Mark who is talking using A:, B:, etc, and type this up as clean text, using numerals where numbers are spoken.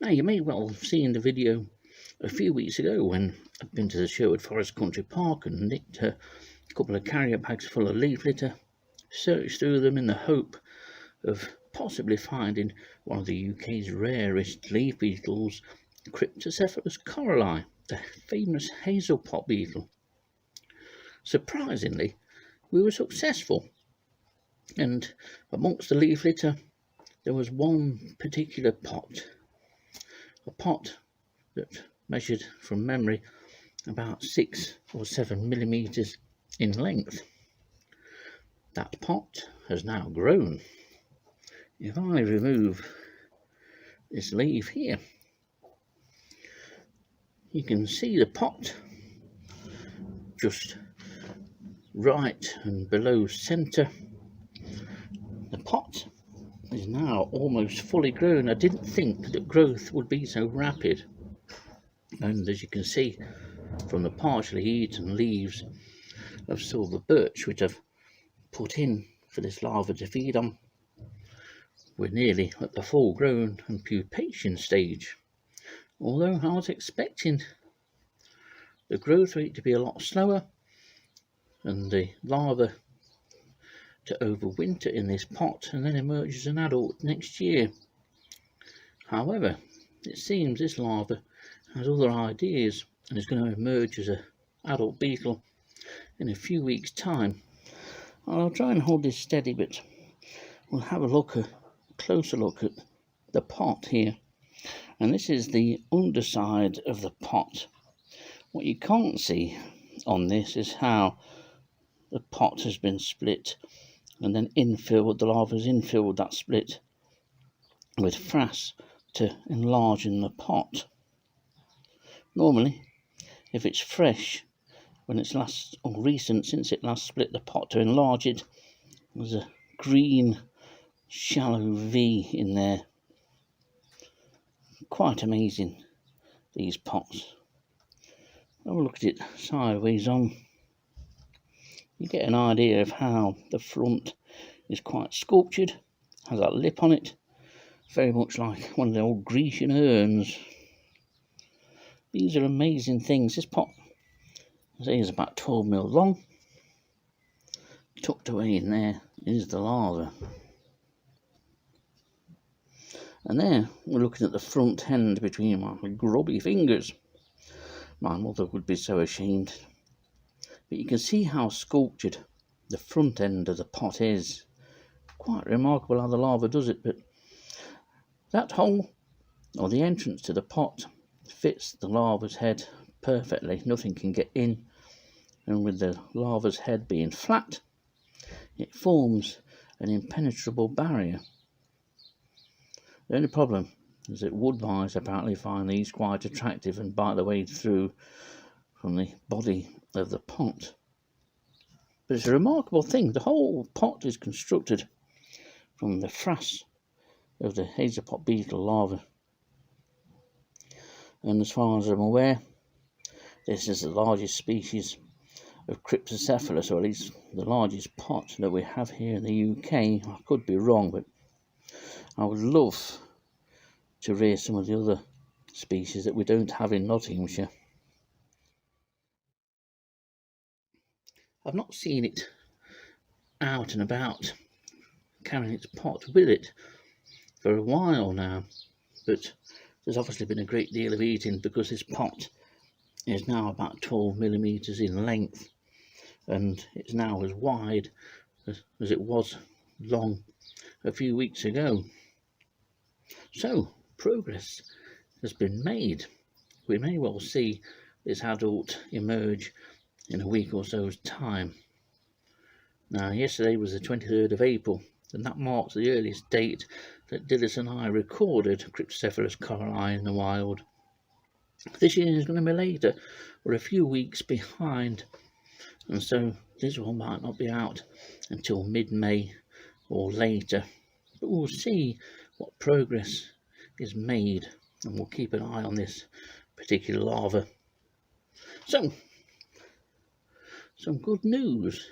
A: Now, you may well have seen the video a few weeks ago when I'd been to the Sherwood Forest Country Park and nicked a couple of carrier bags full of leaf litter, searched through them in the hope of possibly finding one of the UK's rarest leaf beetles, Cryptocephalus coryli, the famous hazel pot beetle. Surprisingly, we were successful, and amongst the leaf litter there was one particular pot, a pot that measured from memory about 6 or 7 millimeters in length. That pot has now grown. If I remove this leaf here, you can see the pot just right and below centre. The pot is now almost fully grown. I didn't think that growth would be so rapid, and as you can see from the partially eaten leaves of silver birch which I've put in for this larva to feed on, we're nearly at the full grown and pupation stage, although I was expecting the growth rate to be a lot slower and the larva to overwinter in this pot and then emerge as an adult next year. However, it seems this larva has other ideas and is going to emerge as an adult beetle in a few weeks' time. I'll try and hold this steady, but we'll have a closer look at the pot here. And this is the underside of the pot. What you can't see on this is how the pot has been split and then the larva's infilled that split with frass to enlarge in the pot. Normally, if it's fresh, when it's recent since it last split the pot to enlarge it, there's a green shallow V in there. Quite amazing, these pots. Have a look at it sideways on. You get an idea of how the front is quite sculptured, has that lip on it, very much like one of the old Grecian urns. These are amazing things. This pot, I say, is about 12 mil long. Tucked away in there is the larva. And there we're looking at the front end between my grubby fingers. My mother would be so ashamed. But you can see how sculptured the front end of the pot is. Quite remarkable how the larva does it, but that hole, or the entrance to the pot, fits the larva's head perfectly. Nothing can get in, and with the larva's head being flat, it forms an impenetrable barrier. The only problem is that woodmice apparently find these quite attractive and bite their way through from the body of the pot. But it's a remarkable thing. The whole pot is constructed from the frass of the hazel pot beetle larva. And as far as I'm aware, this is the largest species of Cryptocephalus, or at least the largest pot that we have here in the UK. I could be wrong, but I would love to rear some of the other species that we don't have in Nottinghamshire. I've not seen it out and about carrying its pot with it for a while now, but there's obviously been a great deal of eating because this pot is now about 12 millimeters in length, and it's now as wide as it was long a few weeks ago. So progress has been made. We may well see this adult emerge in a week or so's time. Now, yesterday was the 23rd of April, and that marks the earliest date that Dilys and I recorded Cryptocephalus coryli in the wild. This year is going to be later. We're a few weeks behind, and so this one might not be out until mid-May or later. But we'll see what progress is made, and we'll keep an eye on this particular larva. So, some good news.